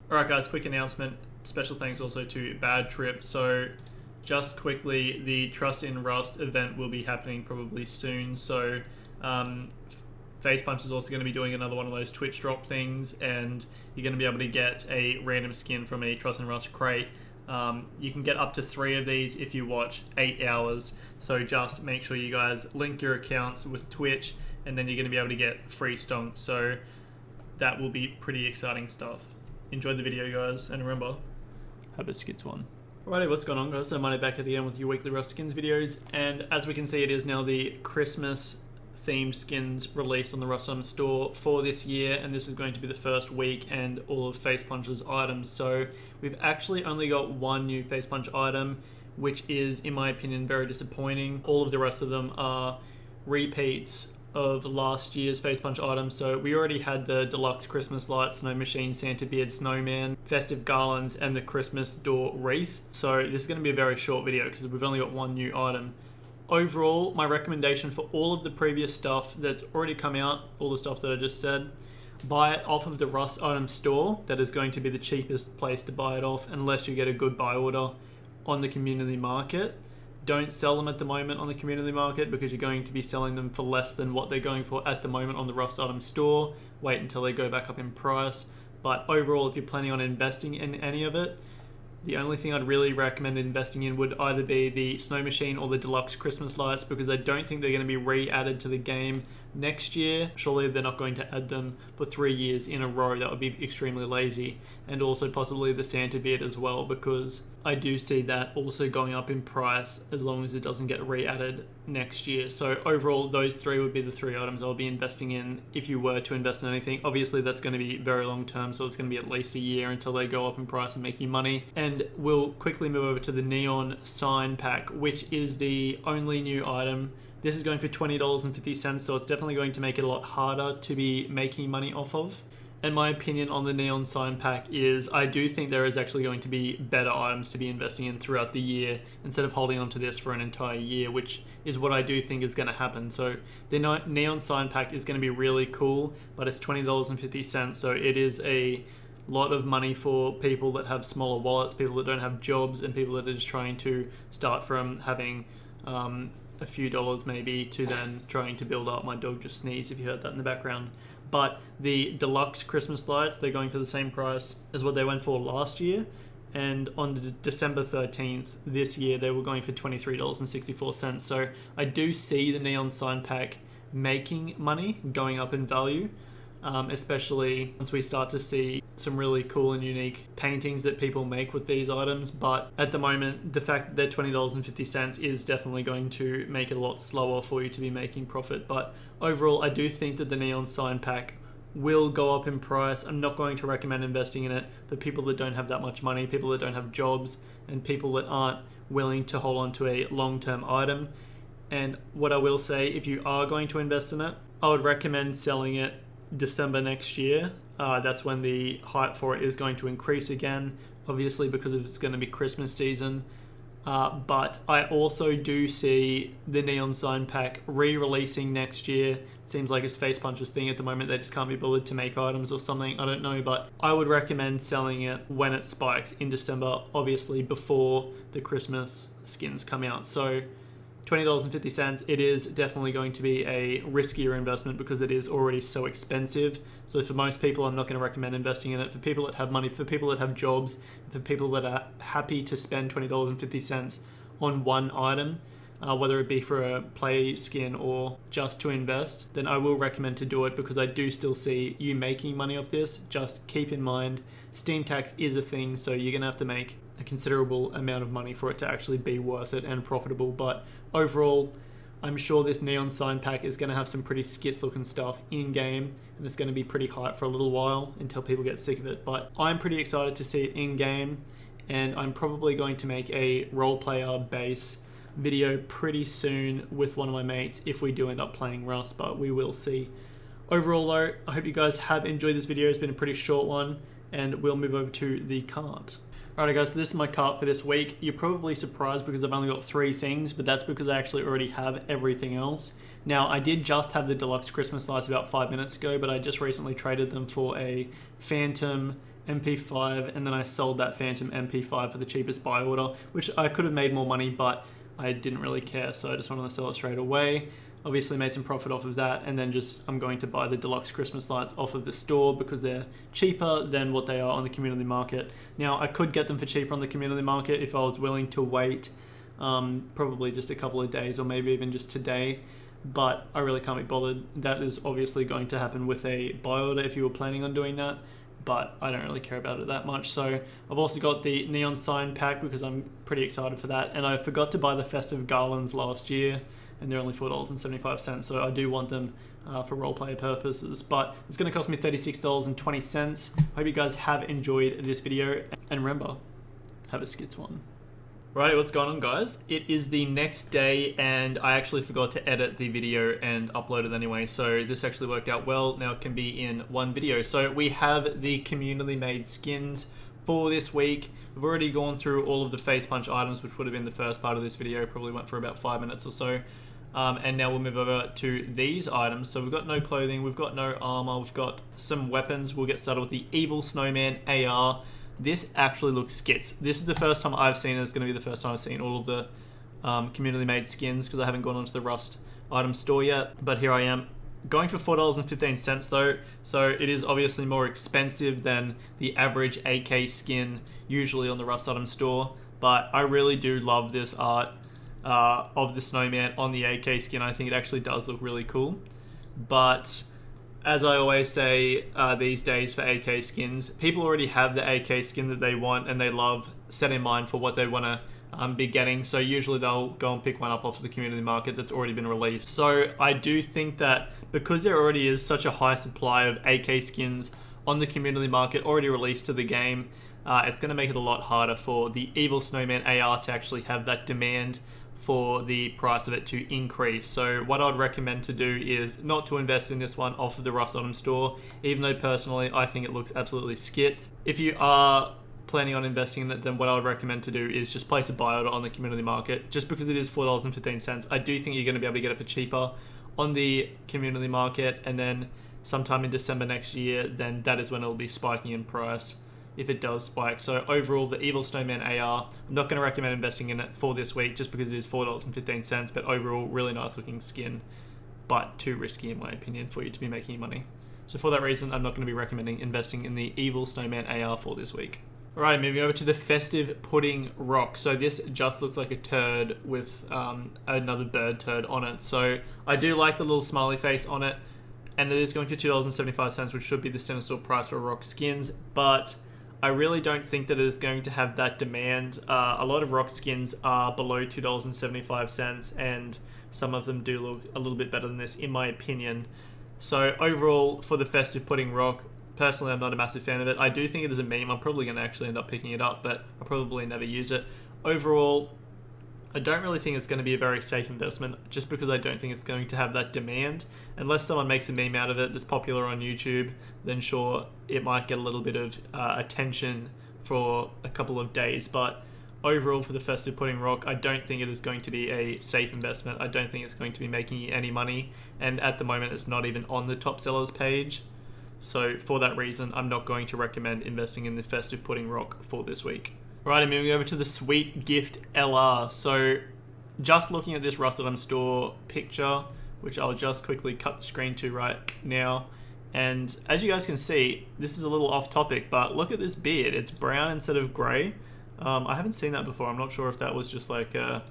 Alright guys, quick announcement. Special thanks also to Bad Trip. So just quickly, the Trust in Rust event will be happening probably soon. So Face Punch is also going to be doing another one of those Twitch drop things, and you're going to be able to get a random skin from a Trust in Rust crate. You can get up to 3 of these if you watch 8 hours. So just make sure you guys link your accounts with Twitch, and then you're going to be able to get free stonks. So that will be pretty exciting stuff. Enjoy the video, guys, and remember, have a skits one. Alrighty, what's going on, guys? So Monday back at the end with your weekly Rust skins videos, and as we can see, it is now the Christmas themed skins released on the Rust Item store for this year, and this is going to be the first week and all of Face Punch's items. So we've actually only got one new Face Punch item, which is, in my opinion, very disappointing. All of the rest of them are repeats of last year's Face Punch items. So we already had the deluxe Christmas lights, snow machine, Santa beard, snowman, festive garlands, and the Christmas door wreath. So this is going to be a very short video because we've only got one new item. Overall, my recommendation for all of the previous stuff that's already come out, all the stuff that I just said, buy it off of the Rust Item store. That is going to be the cheapest place to buy it off unless you get a good buy order on the community market. Don't sell them at the moment on the community market because you're going to be selling them for less than what they're going for at the moment on the Rust Item store. Wait until they go back up in price. But overall, if you're planning on investing in any of it, the only thing I'd really recommend investing in would either be the Snow Machine or the Deluxe Christmas Lights, because I don't think they're going to be re-added to the game next year. Surely they're not going to add them for 3 years in a row. That would be extremely lazy. And also possibly the Santa beard as well, because I do see that also going up in price as long as it doesn't get re-added next year. So overall, those 3 would be the 3 items I'll be investing in if you were to invest in anything. Obviously, that's going to be very long term, so it's going to be at least a year until they go up in price and make you money. And we'll quickly move over to the Neon Sign Pack, which is the only new item. This is going for $20.50, so it's definitely going to make it a lot harder to be making money off of. And my opinion on the Neon Sign Pack is I do think there is actually going to be better items to be investing in throughout the year instead of holding on to this for an entire year, which is what I do think is going to happen. So the Neon Sign Pack is going to be really cool, but it's $20.50, so it is a lot of money for people that have smaller wallets, people that don't have jobs, and people that are just trying to start from having a few dollars maybe to then trying to build up. My dog just sneezed if you heard that in the background. But the deluxe Christmas lights, they're going for the same price as what they went for last year. And on December 13th this year, they were going for $23.64. So I do see the Neon Sign Pack making money, going up in value, especially once we start to see some really cool and unique paintings that people make with these items. But at the moment, the fact that they're $20.50 is definitely going to make it a lot slower for you to be making profit. But overall, I do think that the Neon Sign Pack will go up in price. I'm not going to recommend investing in it for people that don't have that much money, people that don't have jobs, and people that aren't willing to hold on to a long-term item. And what I will say, if you are going to invest in it, I would recommend selling it December next year. That's when the hype for it is going to increase again, obviously because it's going to be Christmas season. But I also do see the Neon Sign Pack re-releasing next year. It seems like it's Face Punch's thing at the moment. They just can't be bothered to make items or something. I don't know, but I would recommend selling it when it spikes in December, obviously before the Christmas skins come out. So $20.50, it is definitely going to be a riskier investment because it is already so expensive. So for most people, I'm not going to recommend investing in it. For people that have money, for people that have jobs, for people that are happy to spend $20.50 on one item, whether it be for a play skin or just to invest, then I will recommend to do it because I do still see you making money off this. Just keep in mind, Steam tax is a thing, so you're going to have to make a considerable amount of money for it to actually be worth it and profitable. But overall, I'm sure this Neon Sign Pack is going to have some pretty skits looking stuff in game, and it's going to be pretty hype for a little while until people get sick of it. But I'm pretty excited to see it in game, and I'm probably going to make a role player base video pretty soon with one of my mates if we do end up playing Rust, but we will see. Overall though, I hope you guys have enjoyed this video. It's been a pretty short one, and we'll move over to the cart. Alright guys, so this is my cart for this week. You're probably surprised because I've only got 3 things, but that's because I actually already have everything else. Now, I did just have the deluxe Christmas lights about 5 minutes ago, but I just recently traded them for a Phantom MP5, and then I sold that Phantom MP5 for the cheapest buy order, which I could have made more money, but I didn't really care, so I just wanted to sell it straight away. Obviously made some profit off of that, and then I'm going to buy the deluxe Christmas lights off of the store because they're cheaper than what they are on the community market. Now, I could get them for cheaper on the community market if I was willing to wait probably just a couple of days or maybe even just today, but I really can't be bothered. That is obviously going to happen with a buy order if you were planning on doing that, but I don't really care about it that much. So I've also got the neon sign pack because I'm pretty excited for that, and I forgot to buy the festive garlands last year, and they're only $4.75, so I do want them for roleplay purposes, but it's going to cost me $36.20. Hope you guys have enjoyed this video, and remember, have a skits one. Right, what's going on, guys? It is the next day, and I actually forgot to edit the video and upload it anyway, so this actually worked out well. Now it can be in one video. So we have the community made skins for this week. We've already gone through all of the face punch items, which would have been the first part of this video, probably went for about 5 minutes or so. And now we'll move over to these items. So we've got no clothing, we've got no armor, we've got some weapons. We'll get started with the evil Snowman AR. This actually looks skits. This is the first time I've seen it. It's going to be the first time I've seen all of the community made skins because I haven't gone onto the Rust item store yet. But here I am. Going for $4.15 though, so it is obviously more expensive than the average AK skin usually on the Rust item store. But I really do love this art of the snowman on the AK skin. I think it actually does look really cool. But as I always say these days for AK skins, people already have the AK skin that they want and they love set in mind for what they want to be getting. So usually they'll go and pick one up off the community market that's already been released. So I do think that because there already is such a high supply of AK skins on the community market already released to the game, it's going to make it a lot harder for the evil Snowman AR to actually have that demand for the price of it to increase. So what I'd recommend to do is not to invest in this one off of the Rust item store, even though personally I think it looks absolutely skits. If you are planning on investing in it, then what I would recommend to do is just place a buy order on the community market. Just because it is $4.15, I do think you're going to be able to get it for cheaper on the community market, and then sometime in December next year, then that is when it'll be spiking in price if it does spike. So overall, the evil Snowman AR, I'm not going to recommend investing in it for this week just because it is $4.15, but overall, really nice looking skin, but too risky in my opinion for you to be making money. So for that reason, I'm not going to be recommending investing in the evil Snowman AR for this week. Alright, moving over to the festive pudding rock. So this just looks like a turd with another bird turd on it. So I do like the little smiley face on it, and it is going for $2.75, which should be the center store price for rock skins, but I really don't think that it is going to have that demand. A lot of rock skins are below $2.75, and some of them do look a little bit better than this in my opinion. So overall, for the festive pudding rock, personally I'm not a massive fan of it. I do think it is a meme. I'm probably going to actually end up picking it up, but I'll probably never use it. Overall, I don't really think it's going to be a very safe investment just because I don't think it's going to have that demand. Unless someone makes a meme out of it that's popular on YouTube, then sure, it might get a little bit of attention for a couple of days. But overall, for the festive pudding rock, I don't think it is going to be a safe investment. I don't think it's going to be making you any money. And at the moment, it's not even on the top sellers page. So for that reason, I'm not going to recommend investing in the festive pudding rock for this week. Right, I'm moving over to the Sweet Gift LR. So just looking at this Rust item store picture, which I'll just quickly cut the screen to right now. And as you guys can see, this is a little off topic, but look at this beard. It's brown instead of gray. I haven't seen that before. I'm not sure if that was just like a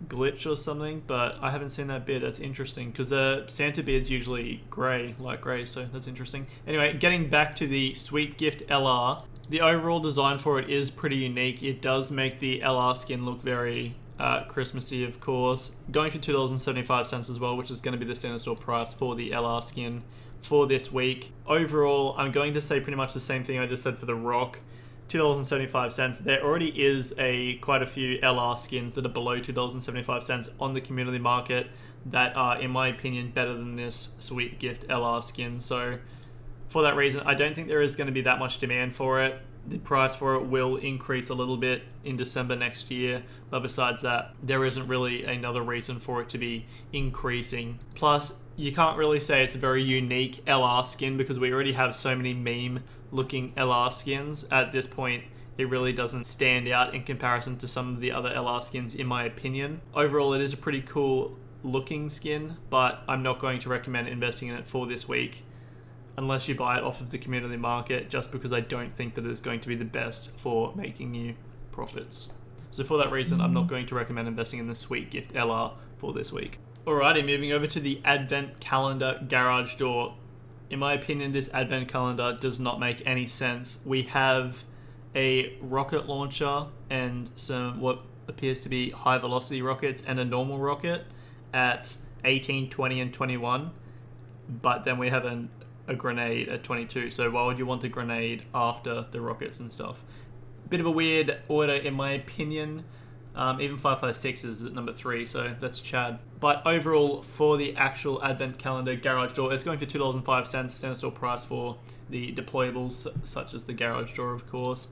glitch or something, but I haven't seen that beard. That's interesting because the Santa beard's usually gray, light gray, so that's interesting. Anyway, getting back to the Sweet Gift LR, the overall design for it is pretty unique. It does make the LR skin look very Christmassy, of course. Going for $2.75 as well, which is going to be the center store price for the LR skin for this week. Overall, I'm going to say pretty much the same thing I just said for the rock. $2.75. There already is quite a few LR skins that are below $2.75 on the community market that are, in my opinion, better than this Sweet Gift LR skin. So for that reason, I don't think there is going to be that much demand for it. the price for it will increase a little bit in December next year, but besides that, there isn't really another reason for it to be increasing. Plus, you can't really say it's a very unique LR skin because we already have so many meme looking LR skins. At this point, it really doesn't stand out in comparison to some of the other LR skins, in my opinion. Overall, it is a pretty cool looking skin, but I'm not going to recommend investing in it for this week unless you buy it off of the community market, just because I don't think that it's going to be the best for making you profits. So for that reason, I'm not going to recommend investing in the Sweet Gift LR for this week. Alrighty, moving over to the Advent Calendar Garage Door. In my opinion, this Advent Calendar does not make any sense. We have a rocket launcher and some what appears to be high velocity rockets and a normal rocket at 18, 20, and 21, but then we have a grenade at 22. So why would you want a grenade after the rockets and stuff? Bit of a weird order in my opinion. Even 556 is at number 3, so that's Chad. But overall, for the actual Advent Calendar Garage Door, it's going for $2.05, center store price for the deployables, such as the garage door, of course.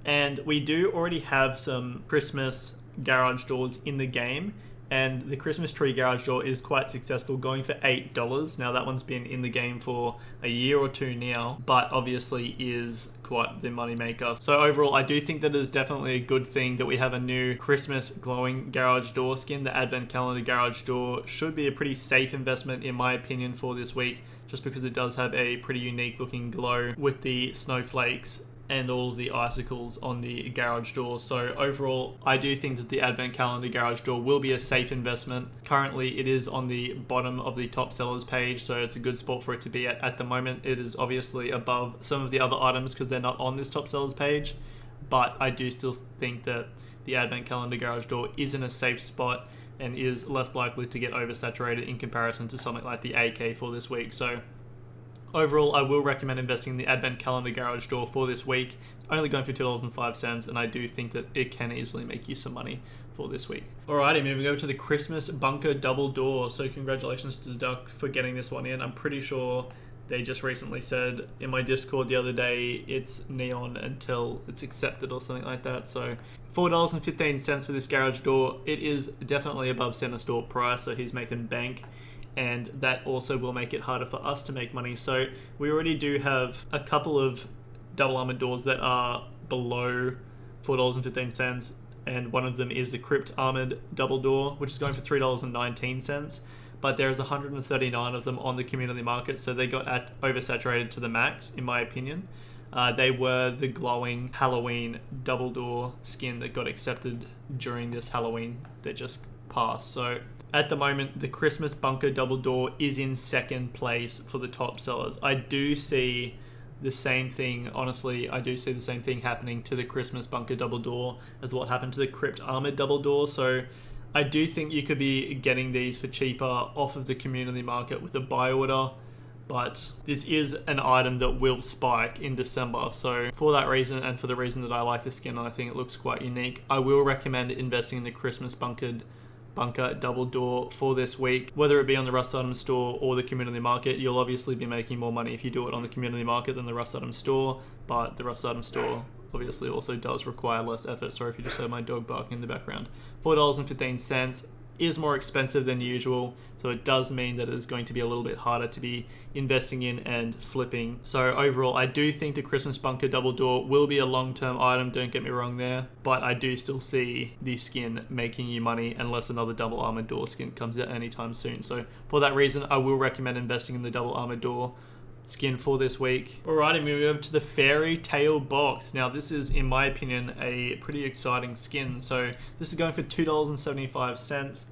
And we do already have some Christmas garage doors in the game, and the Christmas tree garage door is quite successful, going for $8. Now that one's been in the game for a year or two now, but obviously is quite the money maker. So overall, I do think that it is definitely a good thing that we have a new Christmas glowing garage door skin. The Advent Calendar garage door should be a pretty safe investment in my opinion for this week, just because it does have a pretty unique looking glow with the snowflakes and all of the icicles on the garage door. So overall, I do think that the Advent Calendar garage door will be a safe investment. Currently, it is on the bottom of the top sellers page, so it's a good spot for it to be at the moment. It is obviously above some of the other items because they're not on this top sellers page, but I do still think that the Advent Calendar garage door is in a safe spot and is less likely to get oversaturated in comparison to something like the AK for this week. So overall, I will recommend investing in the Advent Calendar Garage Door for this week. Only going for $2.05, and I do think that it can easily make you some money for this week. Alrighty, moving over to the Christmas Bunker Double Door. So congratulations to the Duck for getting this one in. I'm pretty sure they just recently said in my Discord the other day it's neon until it's accepted or something like that. So $4.15 for this garage door. It is definitely above center store price, so he's making bank. And that also will make it harder for us to make money. So we already do have a couple of double armored doors that are below $4.15, and one of them is the Crypt Armored Double Door, which is going for $3.19. But there's 139 of them on the community market, so they got oversaturated to the max, in my opinion. They were the glowing Halloween double door skin that got accepted during this Halloween that just passed. So at the moment, the Christmas Bunker Double Door is in second place for the top sellers. I do see the same thing, honestly, I do see the same thing happening to the Christmas Bunker Double Door as what happened to the Crypt Armored Double Door. So I do think you could be getting these for cheaper off of the community market with a buy order, but this is an item that will spike in December. So for that reason, and for the reason that I like the skin, I think it looks quite unique, I will recommend investing in the Christmas Bunker Double Door for this week. Whether it be on the Rust Item Store or the community market, you'll obviously be making more money if you do it on the community market than the Rust Item Store, but the Rust Item Store obviously also does require less effort. Sorry if you just heard my dog barking in the background. $4.15 is more expensive than usual, so it does mean that it is going to be a little bit harder to be investing in and flipping. So overall, I do think the Christmas Bunker Double Door will be a long-term item, don't get me wrong there, but I do still see the skin making you money unless another double armored door skin comes out anytime soon. So for that reason, I will recommend investing in the double armored door skin for this week. Alrighty, moving over to the Fairy Tale box. Now this is, in my opinion, a pretty exciting skin. So this is going for $2.75,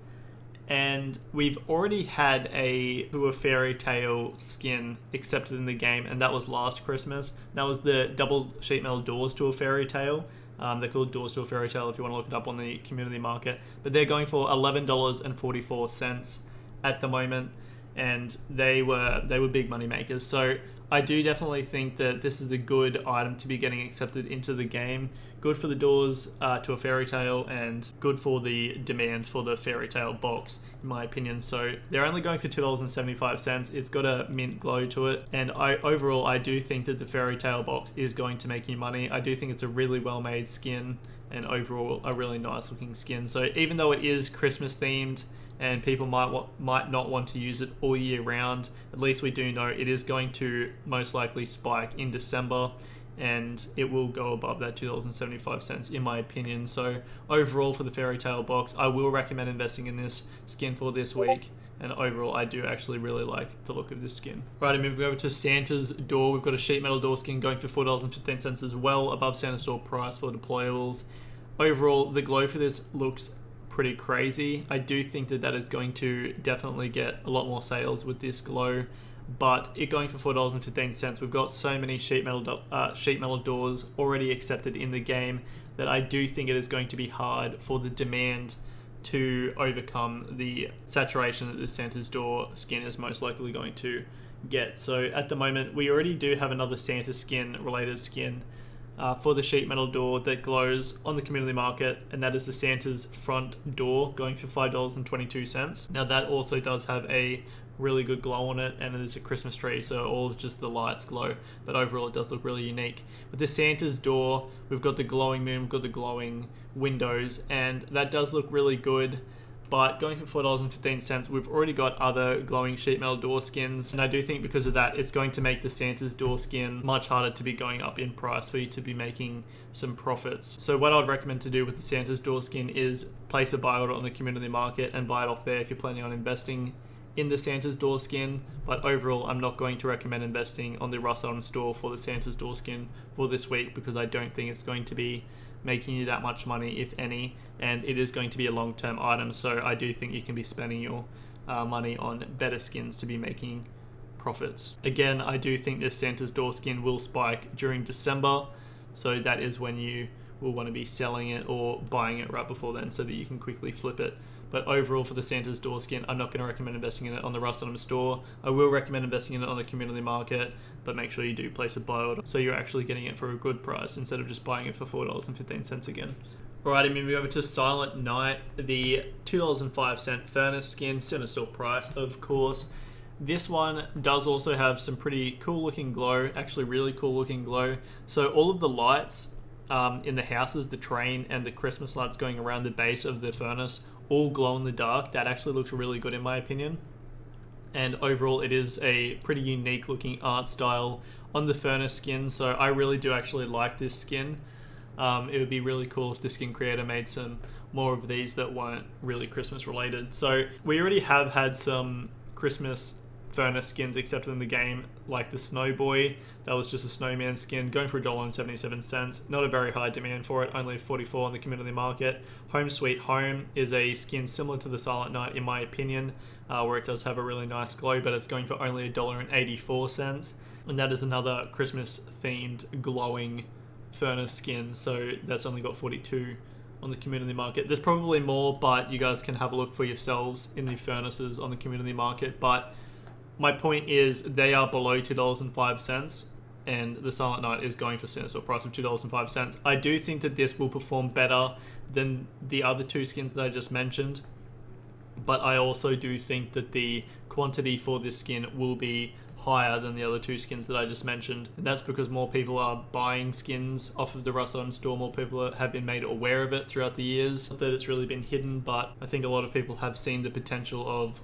and we've already had a Fairy Tale skin accepted in the game, and that was last Christmas. That was the double sheet metal doors to a Fairy Tale. They're called Doors to a Fairy Tale if you want to look it up on the community market, but they're going for $11.44 at the moment, and they were big money makers. So I do definitely think that this is a good item to be getting accepted into the game. Good for the doors to a fairy tale, and good for the demand for the fairy tale box, in my opinion. So they're only going for $2.75. It's got a mint glow to it, and overall I do think that the fairy tale box is going to make you money. I do think it's a really well made skin, and overall a really nice looking skin. So even though it is Christmas themed and people might not want to use it all year round, at least we do know it is going to most likely spike in December, and it will go above that $2.75 in my opinion. So overall for the fairy tale box, I will recommend investing in this skin for this week. And overall, I do actually really like the look of this skin. Right, I'm moving over to Santa's door. We've got a sheet metal door skin going for $4.15 as well, above Santa's store price for deployables. Overall, the glow for this looks pretty crazy. I do think that that is going to definitely get a lot more sales with this glow, but it going for $4.15, we've got so many sheet metal doors already accepted in the game that I do think it is going to be hard for the demand to overcome the saturation that the Santa's door skin is most likely going to get. So at the moment, we already do have another Santa skin related skin for the sheet metal door that glows on the community market, and that is the Santa's front door going for $5.22. Now that also does have a really good glow on it, and it is a Christmas tree, so all of just the lights glow, but overall it does look really unique. With the Santa's door, we've got the glowing moon, we've got the glowing windows, and that does look really good. But going for $4.15, we've already got other glowing sheet metal door skins, and I do think because of that, it's going to make the Santa's door skin much harder to be going up in price for you to be making some profits. So what I'd recommend to do with the Santa's door skin is place a buy order on the community market and buy it off there if you're planning on investing in the Santa's door skin. But overall, I'm not going to recommend investing on the Russ Elton store for the Santa's door skin for this week, because I don't think it's going to be making you that much money, if any, and it is going to be a long-term item. So I do think you can be spending your money on better skins to be making profits. Again, I do think this Santa's door skin will spike during December, so that is when you will want to be selling it or buying it right before then so that you can quickly flip it. But overall, for the Santa's door skin, I'm not going to recommend investing in it on the Russ Elton store. I will recommend investing in it on the community market, but make sure you do place a buy order so you're actually getting it for a good price instead of just buying it for $4.15 again. Alrighty, moving over to Silent Night, the $2.05 furnace skin, center store price, of course. This one does also have some pretty cool looking glow, actually really cool looking glow. So all of the lights in the houses, the train and the Christmas lights going around the base of the furnace, all glow in the dark. That actually looks really good in my opinion. And overall, it is a pretty unique looking art style on the furnace skin, so I really do actually like this skin. It would be really cool if the skin creator made some more of these that weren't really Christmas related. So we already have had some Christmas furnace skins accepted in the game, like the Snowboy. That was just a snowman skin going for $1.77. Not a very high demand for it, only 44 on the community market. Home Sweet Home is a skin similar to the Silent Night in my opinion, where it does have a really nice glow, but it's going for only $1.84, and that is another Christmas themed glowing furnace skin, so that's only got 42 on the community market. There's probably more, but you guys can have a look for yourselves in the furnaces on the community market. But my point is, they are below $2.05, and the Silent Night is going for center store price of $2.05. I do think that this will perform better than the other two skins that I just mentioned, but I also do think that the quantity for this skin will be higher than the other two skins that I just mentioned, and that's because more people are buying skins off of the Russ Elton store. More people have been made aware of it throughout the years. Not that it's really been hidden, but I think a lot of people have seen the potential of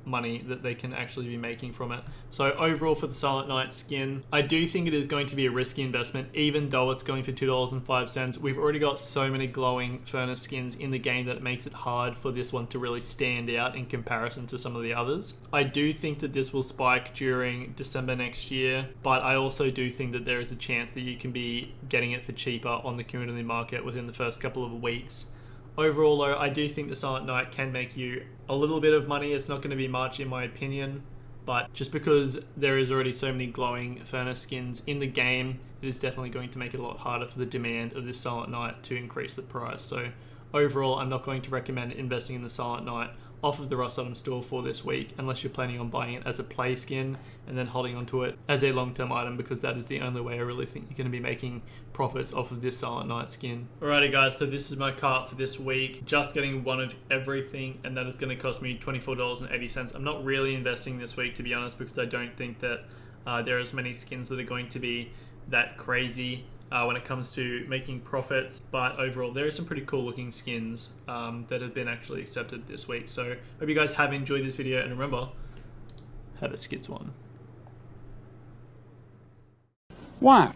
money that they can actually be making from it. So overall, for the Silent Night skin, I do think it is going to be a risky investment, even though it's going for $2.05. We've already got so many glowing furnace skins in the game that it makes it hard for this one to really stand out in comparison to some of the others. I do think that this will spike during December next year, but I also do think that there is a chance that you can be getting it for cheaper on the community market within the first couple of weeks. Overall though, I do think the Silent Night can make you a little bit of money. It's not going to be much in my opinion, but just because there is already so many glowing furnace skins in the game, it is definitely going to make it a lot harder for the demand of this Silent Night to increase the price. So overall, I'm not going to recommend investing in the Silent Night off of the Rust item store for this week, unless you're planning on buying it as a play skin and then holding onto it as a long-term item, because that is the only way I really think you're going to be making profits off of this Silent Night skin. Alrighty guys, so this is my cart for this week. Just getting one of everything, and that is going to cost me $24.80. I'm not really investing this week, to be honest, because I don't think that there are as many skins that are going to be that crazy when it comes to making profits, but overall there are some pretty cool looking skins that have been actually accepted this week. So hope you guys have enjoyed this video, and remember, have a skits one. Why?